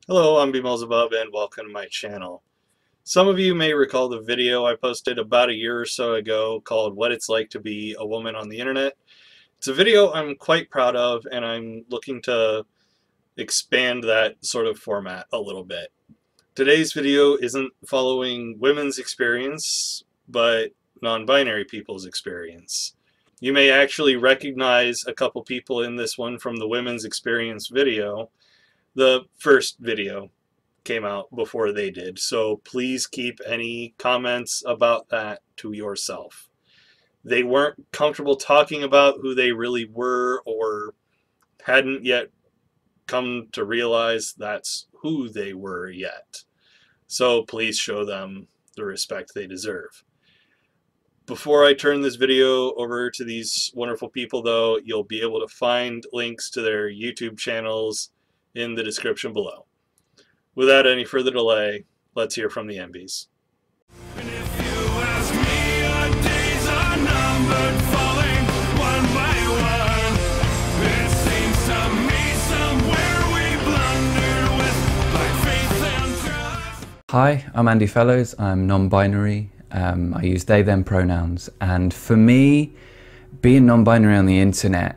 Hello, I'm BMillzebub and welcome to my channel. Some of you may recall the video I posted about a year or so ago called What It's Like to Be a Woman on the Internet. It's a video I'm quite proud of, and I'm looking to expand that sort of format a little bit. Today's video isn't following women's experience, but non-binary people's experience. You may actually recognize a couple people in this one from the women's experience video. The first video came out before they did, so please keep any comments about that to yourself. They weren't comfortable talking about who they really were or hadn't yet come to realize that's who they were yet. So please show them the respect they deserve. Before I turn this video over to these wonderful people, though, you'll be able to find links to their YouTube channels in the description below. Without any further delay, let's hear from the MBs. And if you ask me, our days are numbered, falling one by one. It seems to me somewhere we blunder with blind faith and trust. Hi, I'm Andey Fellowes. I'm non-binary. I use they, them pronouns. And for me, being non-binary on the internet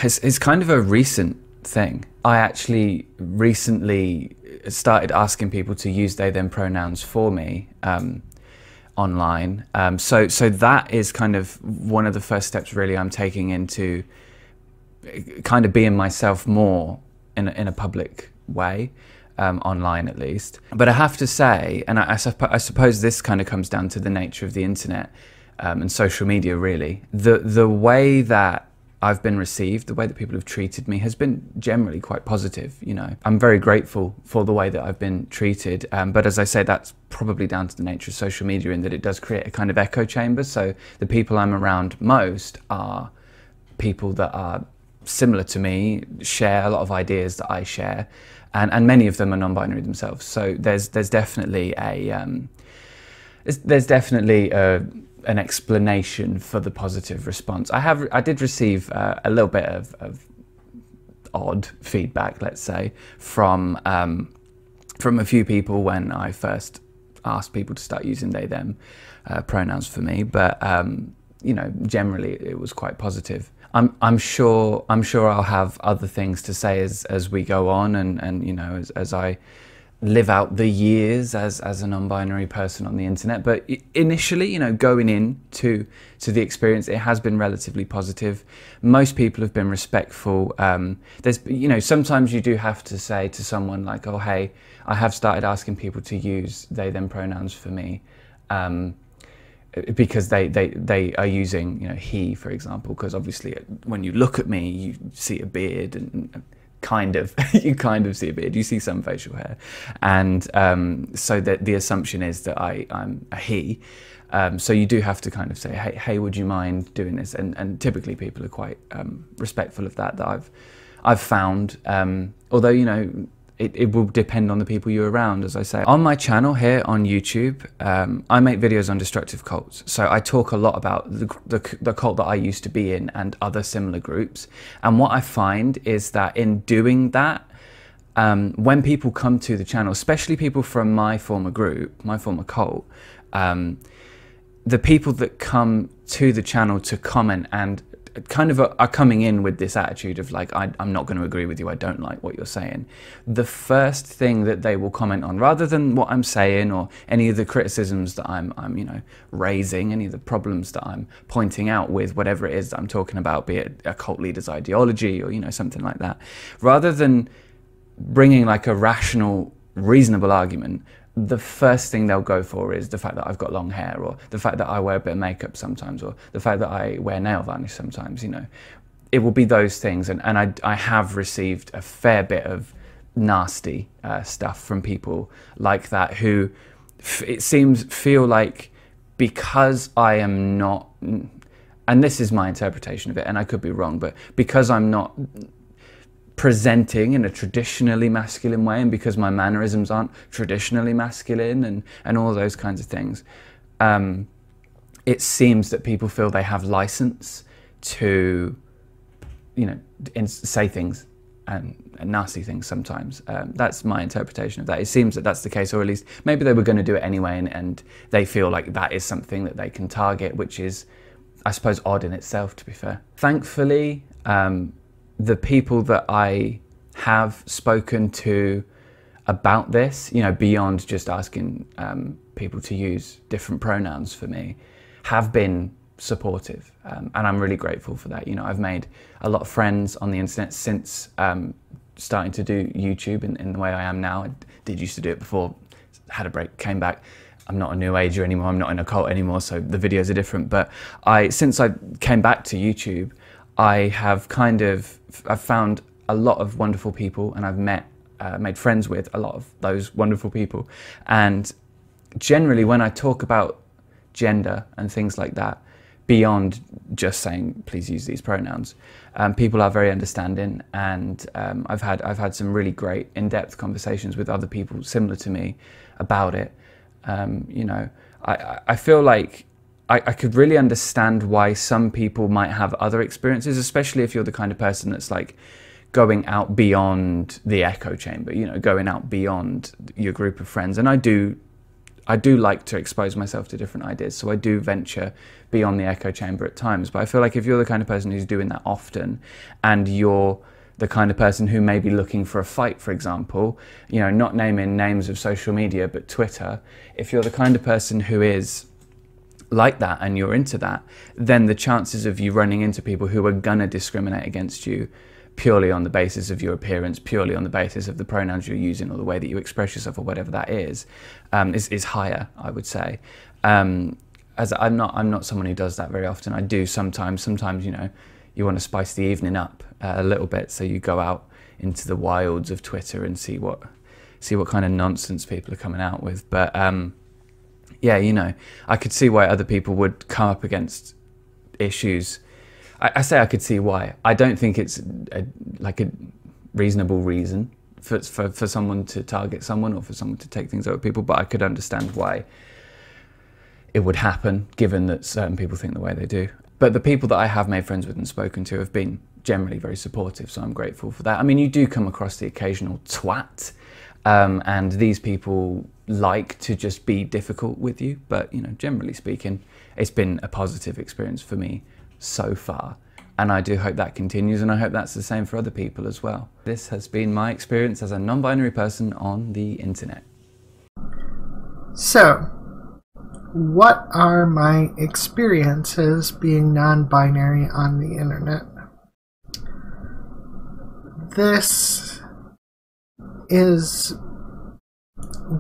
is kind of a recent thing. I actually recently started asking people to use they, them pronouns for me online. So that is kind of one of the first steps really I'm taking into kind of being myself more in a public way. Online at least. But I have to say, and I suppose this kind of comes down to the nature of the internet and social media really, the way that I've been received, the way that people have treated me has been generally quite positive, you know. I'm very grateful for the way that I've been treated, but as I say, that's probably down to the nature of social media in that it does create a kind of echo chamber. So the people I'm around most are people that are similar to me, share a lot of ideas that I share, and many of them are non-binary themselves. So there's definitely an explanation for the positive response. I did receive a little bit of odd feedback, let's say, from a few people when I first asked people to start using they, them pronouns for me, but you know, generally it was quite positive. I'm sure I'll have other things to say as we go on, and you know, as I live out the years as a non-binary person on the internet. But initially, you know, going into the experience, it has been relatively positive. Most people have been respectful. There's, you know, sometimes you do have to say to someone like, oh hey, I have started asking people to use they, them pronouns for me. Because they are using, you know, he, for example, because obviously when you look at me, you see a beard and kind of, you kind of see a beard, you see some facial hair. And so that the assumption is that I'm a he. So you do have to kind of say, hey, would you mind doing this? And typically people are quite respectful of that I've found, although, you know, it will depend on the people you're around, as I say. On my channel here on YouTube, I make videos on destructive cults. So I talk a lot about the cult that I used to be in and other similar groups. And what I find is that in doing that, when people come to the channel, especially people from my former group, my former cult, the people that come to the channel to comment and kind of are coming in with this attitude of like, I'm not going to agree with you, I don't like what you're saying. The first thing that they will comment on, rather than what I'm saying or any of the criticisms that I'm you know, raising, any of the problems that I'm pointing out with whatever it is that I'm talking about, be it a cult leader's ideology or, you know, something like that, rather than bringing like a rational, reasonable argument, the first thing they'll go for is the fact that I've got long hair, or the fact that I wear a bit of makeup sometimes, or the fact that I wear nail varnish sometimes, you know. It will be those things, and I have received a fair bit of nasty stuff from people like that who, it seems, feel like because I am not, and this is my interpretation of it, and I could be wrong, but because I'm not presenting in a traditionally masculine way, and because my mannerisms aren't traditionally masculine, and all those kinds of things, it seems that people feel they have license to, you know, say things nasty things sometimes. That's my interpretation of that. It seems that that's the case, or at least maybe they were going to do it anyway, and they feel like that is something that they can target, which is, I suppose, odd in itself, to be fair. Thankfully, the people that I have spoken to about this, you know, beyond just asking people to use different pronouns for me, have been supportive, and I'm really grateful for that. You know, I've made a lot of friends on the internet since starting to do YouTube in the way I am now. I did used to do it before, had a break, came back. I'm not a new ager anymore, I'm not in a cult anymore, so the videos are different. But since I came back to YouTube, I've found a lot of wonderful people, and I've made friends with a lot of those wonderful people. And generally, when I talk about gender and things like that, beyond just saying please use these pronouns, people are very understanding, and I've had some really great in-depth conversations with other people similar to me about it. You know, I feel like I could really understand why some people might have other experiences, especially if you're the kind of person that's like going out beyond the echo chamber, you know, going out beyond your group of friends. And I do like to expose myself to different ideas, so I do venture beyond the echo chamber at times. But I feel like if you're the kind of person who's doing that often, and you're the kind of person who may be looking for a fight, for example, you know, not naming names of social media, but Twitter, if you're the kind of person who is like that and you're into that, then the chances of you running into people who are gonna discriminate against you purely on the basis of your appearance, purely on the basis of the pronouns you're using or the way that you express yourself or whatever that is higher, I would say. As I'm not someone who does that very often. I do sometimes, you know, you want to spice the evening up a little bit, so you go out into the wilds of Twitter and see what kind of nonsense people are coming out with. But yeah, you know, I could see why other people would come up against issues. I say I could see why. I don't think it's like a reasonable reason for someone to target someone or for someone to take things over people, but I could understand why it would happen, given that certain people think the way they do. But the people that I have made friends with and spoken to have been generally very supportive, so I'm grateful for that. I mean, you do come across the occasional twat, and these people like to just be difficult with you, but, you know, generally speaking, it's been a positive experience for me so far, and I do hope that continues, and I hope that's the same for other people as well. This has been my experience as a non-binary person on the internet. So, what are my experiences being non-binary on the internet? This is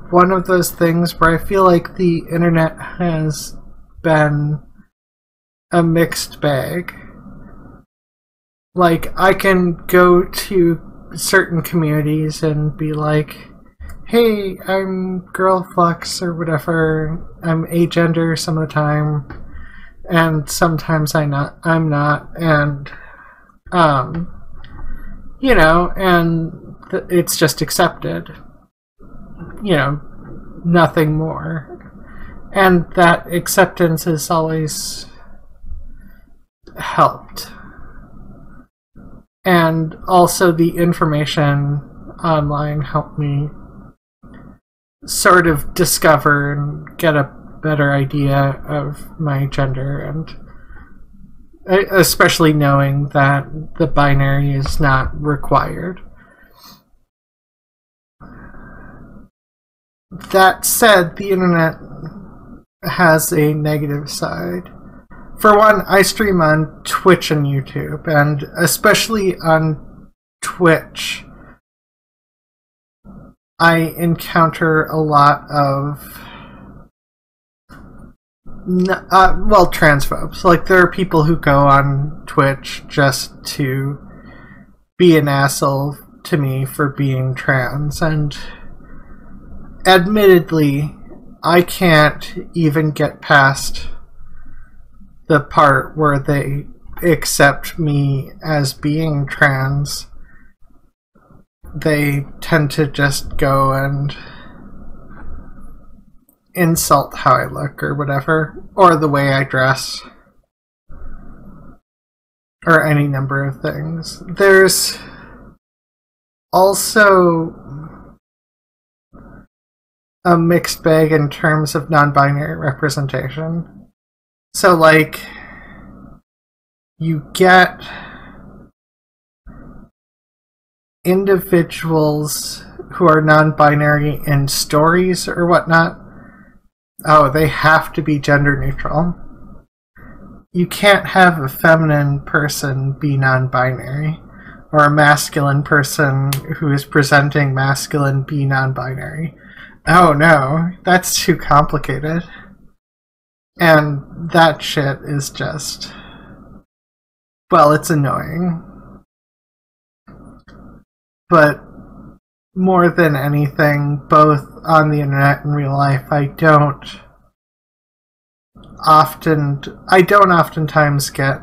one of those things where I feel like the internet has been a mixed bag. Like, I can go to certain communities and be like, hey, I'm girl flux or whatever, I'm agender some of the time, and sometimes I'm not, and, you know, and it's just accepted, you know, nothing more. And that acceptance has always helped. And also the information online helped me sort of discover and get a better idea of my gender, and especially knowing that the binary is not required. That said, the internet has a negative side. For one, I stream on Twitch and YouTube, and especially on Twitch, I encounter a lot of transphobes. Like, there are people who go on Twitch just to be an asshole to me for being trans, and admittedly, I can't even get past the part where they accept me as being trans. They tend to just go and insult how I look or whatever, or the way I dress, or any number of things. There's also a mixed bag in terms of non-binary representation. So, like, you get individuals who are non-binary in stories or whatnot. Oh, they have to be gender neutral. You can't have a feminine person be non-binary, or a masculine person who is presenting masculine be non-binary. Oh no, that's too complicated. And that shit is just... well, it's annoying. But more than anything, both on the internet and real life, I don't oftentimes get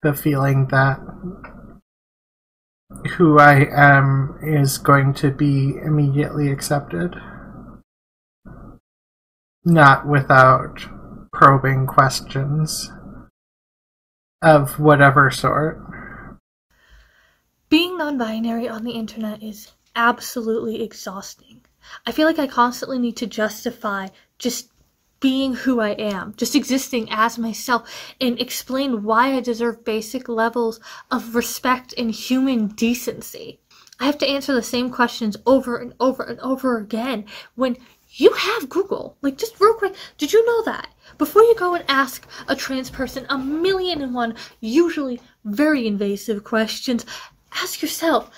the feeling that who I am is going to be immediately accepted. Not without probing questions of whatever sort. Being non-binary on the internet is absolutely exhausting. I feel like I constantly need to justify just being who I am, just existing as myself, and explain why I deserve basic levels of respect and human decency. I have to answer the same questions over and over and over again when you have Google. Like, just real quick, did you know that? Before you go and ask a trans person 1,000,001, usually very invasive questions, ask yourself,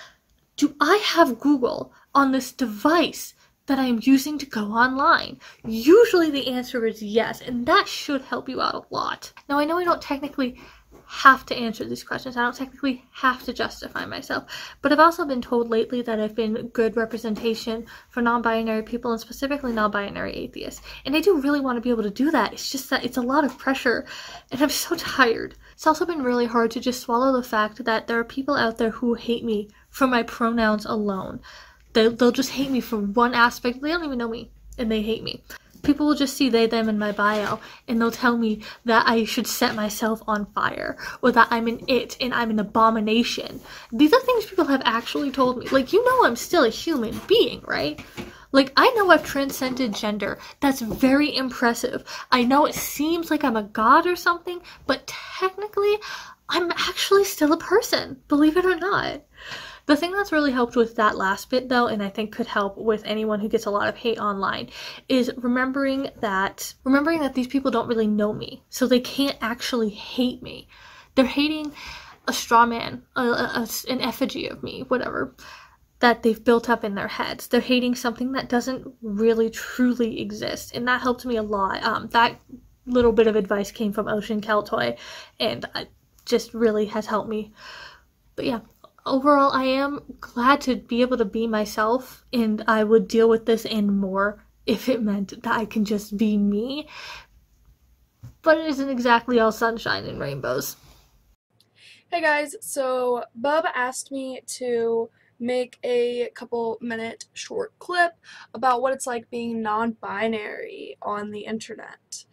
do I have Google on this device that I am using to go online? Usually the answer is yes, and that should help you out a lot. Now, I know I don't technically have to answer these questions. I don't technically have to justify myself, but I've also been told lately that I've been good representation for non-binary people, and specifically non-binary atheists. And I do really want to be able to do that. It's just that it's a lot of pressure, and I'm so tired. It's also been really hard to just swallow the fact that there are people out there who hate me for my pronouns alone. They'll just hate me for one aspect. They don't even know me, and they hate me. People will just see they, them in my bio, and they'll tell me that I should set myself on fire, or that I'm an it and I'm an abomination. These are things people have actually told me. Like, you know I'm still a human being, right? Like, I know I've transcended gender. That's very impressive. I know it seems like I'm a god or something, but technically, I'm actually still a person, believe it or not. The thing that's really helped with that last bit, though, and I think could help with anyone who gets a lot of hate online, is remembering that these people don't really know me, so they can't actually hate me. They're hating a straw man, an effigy of me, whatever, that they've built up in their heads. They're hating something that doesn't really truly exist, and that helped me a lot. That little bit of advice came from Ocean Keltoy, and it just really has helped me. But yeah. Overall, I am glad to be able to be myself, and I would deal with this and more if it meant that I can just be me. But it isn't exactly all sunshine and rainbows. Hey guys, so Bub asked me to make a couple-minute short clip about what it's like being non-binary on the internet.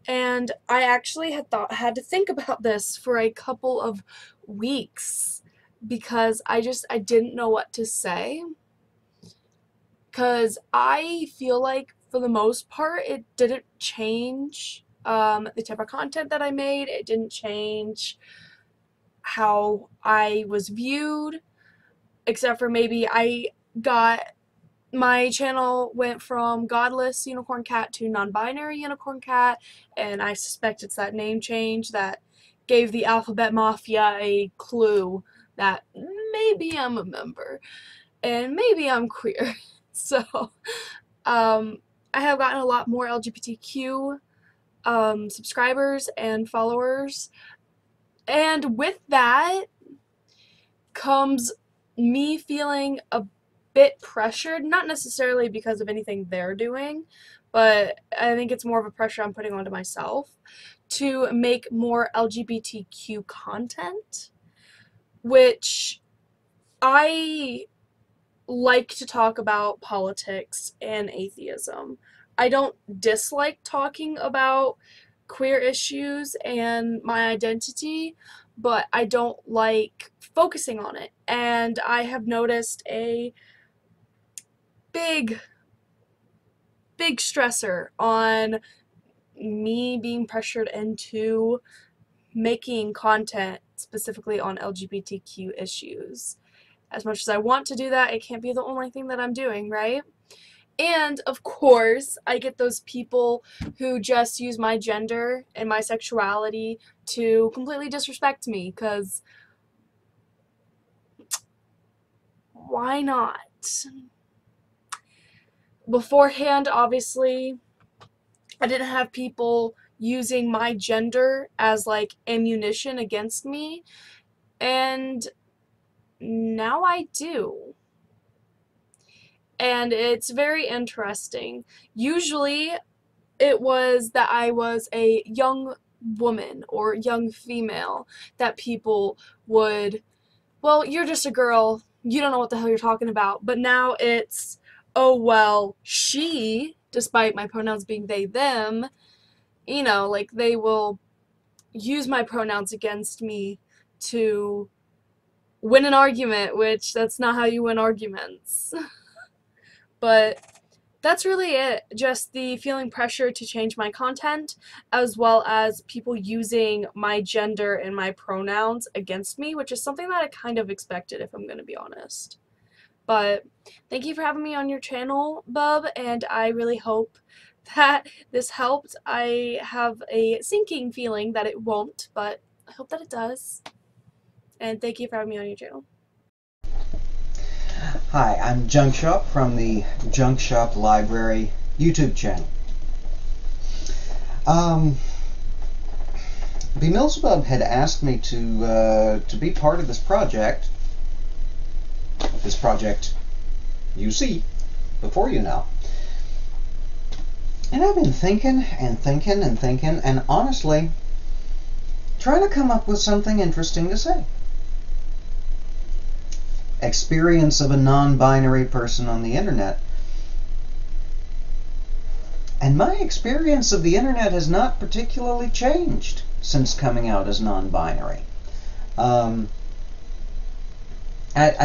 And I actually had to think about this for a couple of weeks, because I didn't know what to say, because I feel like for the most part it didn't change the type of content that I made. It didn't change how I was viewed, except for maybe my channel went from Godless Unicorn Cat to Non-Binary Unicorn Cat, and I suspect it's that name change that gave the Alphabet Mafia a clue that maybe I'm a member and maybe I'm queer. So I have gotten a lot more LGBTQ subscribers and followers, and with that comes me feeling a bit pressured, not necessarily because of anything they're doing, but I think it's more of a pressure I'm putting onto myself to make more LGBTQ content, which I like to talk about politics and atheism. I don't dislike talking about queer issues and my identity, but I don't like focusing on it. And I have noticed a big stressor on me being pressured into making content specifically on LGBTQ issues. As much as I want to do that, it can't be the only thing that I'm doing, right? And of course, I get those people who just use my gender and my sexuality to completely disrespect me, because why not? Beforehand, obviously, I didn't have people using my gender as like ammunition against me, and now I do. And it's very interesting. Usually it was that I was a young woman or young female that people would, well, you're just a girl, you don't know what the hell you're talking about. But now it's, oh, well, she, despite my pronouns being they, them, you know, like they will use my pronouns against me to win an argument, which that's not how you win arguments. But that's really it. Just the feeling pressure to change my content, as well as people using my gender and my pronouns against me, which is something that I kind of expected, if I'm going to be honest. But thank you for having me on your channel, Bub, and I really hope that this helped. I have a sinking feeling that it won't, but I hope that it does. And thank you for having me on your channel. Hi, I'm Junk Shop from the Junk Shop Library YouTube channel. BMillzebub had asked me to be part of this project you see before you now. And I've been thinking and thinking and thinking, and honestly trying to come up with something interesting to say. Experience of a non-binary person on the internet. And my experience of the internet has not particularly changed since coming out as non-binary. I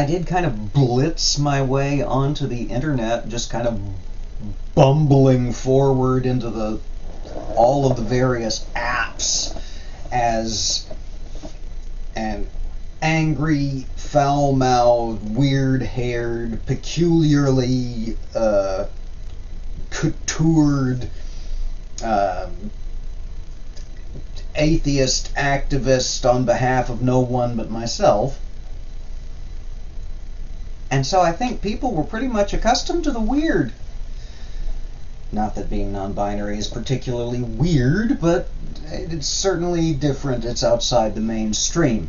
did kind of blitz my way onto the internet, just kind of bumbling forward into all of the various apps as an angry, foul-mouthed, weird-haired, peculiarly coutoured atheist activist on behalf of no one but myself. And so I think people were pretty much accustomed to the weird. Not that being non-binary is particularly weird, but it's certainly different. It's outside the mainstream.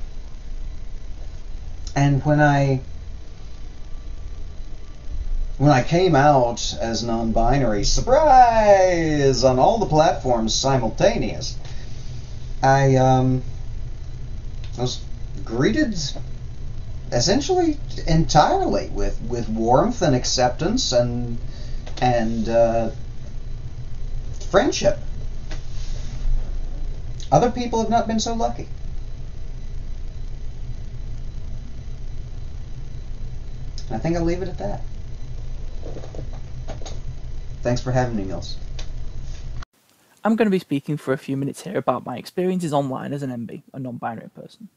And when I came out as non-binary, surprise, on all the platforms simultaneous, I was greeted essentially entirely with warmth and acceptance and friendship. Other people have not been so lucky. And I think I'll leave it at that. Thanks for having me, Mills. I'm going to be speaking for a few minutes here about my experiences online as an NB, a non-binary person.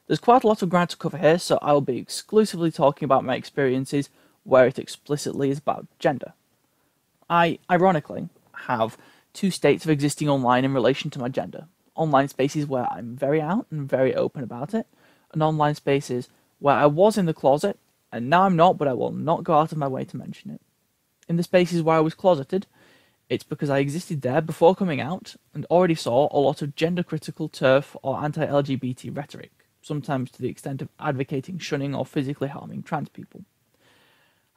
There's quite a lot of ground to cover here, so I'll be exclusively talking about my experiences where it explicitly is about gender. I, ironically, have two states of existing online in relation to my gender. Online spaces where I'm very out and very open about it, and online spaces where I was in the closet, and now I'm not, but I will not go out of my way to mention it. In the spaces where I was closeted, it's because I existed there before coming out, and already saw a lot of gender-critical TERF or anti-LGBT rhetoric, sometimes to the extent of advocating shunning or physically harming trans people.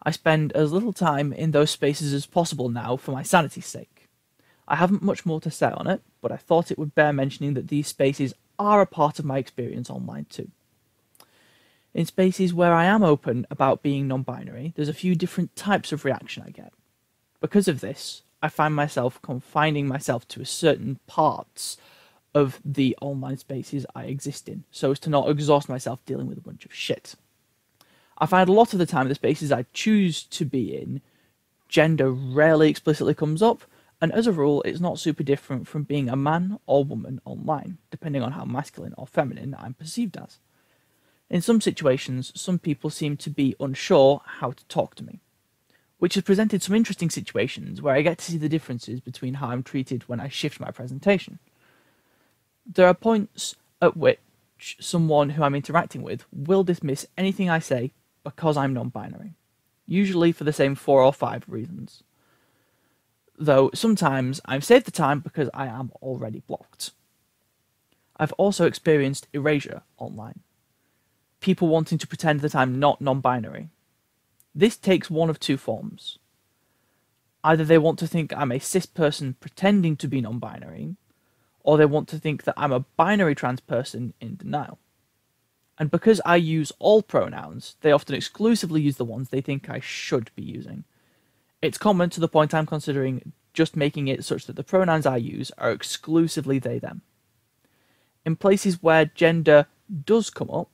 I spend as little time in those spaces as possible now for my sanity's sake. I haven't much more to say on it, but I thought it would bear mentioning that these spaces are a part of my experience online too. In spaces where I am open about being non-binary, there's a few different types of reaction I get. Because of this, I find myself confining myself to certain parts of the online spaces I exist in, so as to not exhaust myself dealing with a bunch of shit. I find a lot of the time the spaces I choose to be in, gender rarely explicitly comes up, and as a rule it's not super different from being a man or woman online, depending on how masculine or feminine I'm perceived as. In some situations, some people seem to be unsure how to talk to me, which has presented some interesting situations where I get to see the differences between how I'm treated when I shift my presentation. There are points at which someone who I'm interacting with will dismiss anything I say because I'm non-binary, usually for the same 4 or 5 reasons. Though sometimes I've saved the time because I am already blocked. I've also experienced erasure online. People wanting to pretend that I'm not non-binary. This takes one of 2 forms. Either they want to think I'm a cis person pretending to be non-binary, or they want to think that I'm a binary trans person in denial. And because I use all pronouns, they often exclusively use the ones they think I should be using. It's common to the point I'm considering just making it such that the pronouns I use are exclusively they, them. In places where gender does come up,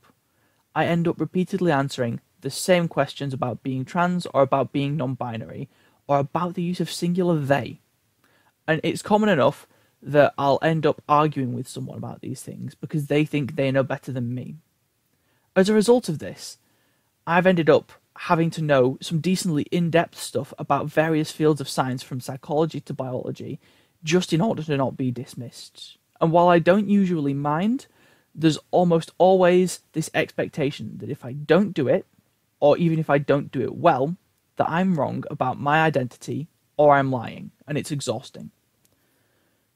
I end up repeatedly answering the same questions about being trans or about being non-binary or about the use of singular they. And it's common enough that I'll end up arguing with someone about these things because they think they know better than me. As a result of this, I've ended up having to know some decently in-depth stuff about various fields of science from psychology to biology just in order to not be dismissed. And while I don't usually mind, there's almost always this expectation that if I don't do it, or even if I don't do it well, that I'm wrong about my identity or I'm lying, and it's exhausting.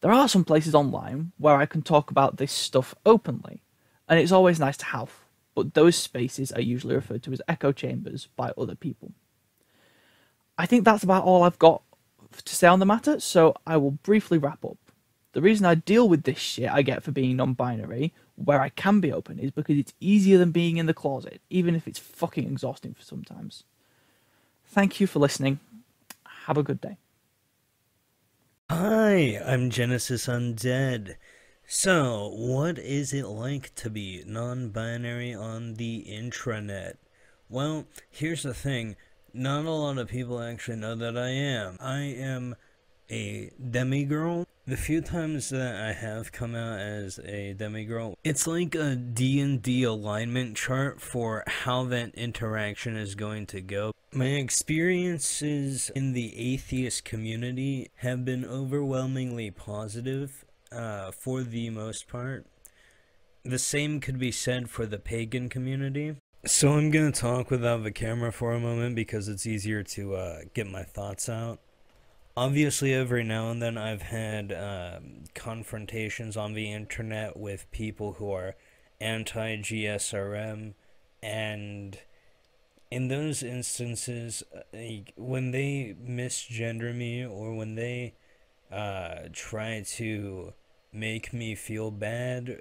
There are some places online where I can talk about this stuff openly, and it's always nice to have, but those spaces are usually referred to as echo chambers by other people. I think that's about all I've got to say on the matter, so I will briefly wrap up. The reason I deal with this shit I get for being non-binary, where I can be open, is because it's easier than being in the closet, even if it's fucking exhausting for sometimes. Thank you for listening. Have a good day. Hi, I'm Genesis Undead. So, what is it like to be non-binary on the intranet? Well, here's the thing. Not a lot of people actually know that I am. I am a demigirl. The few times that I have come out as a demigirl, it's like a D&D alignment chart for how that interaction is going to go. My experiences in the atheist community have been overwhelmingly positive, for the most part. The same could be said for the pagan community. So I'm gonna talk without the camera for a moment because it's easier to get my thoughts out. Obviously, every now and then I've had confrontations on the internet with people who are anti-GSRM, and in those instances, when they misgender me or when they try to make me feel bad,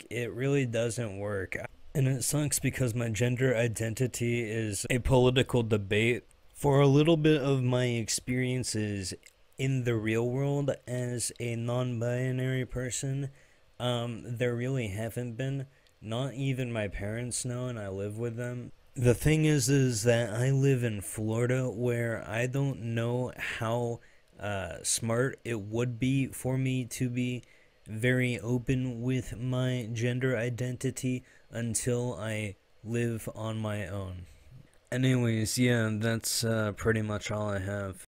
it really doesn't work. And it sucks because my gender identity is a political debate. For a little bit of my experiences in the real world as a non-binary person, there really haven't been. Not even my parents know, and I live with them. The thing is that I live in Florida, where I don't know how smart it would be for me to be very open with my gender identity until I live on my own. Anyways, yeah, that's pretty much all I have.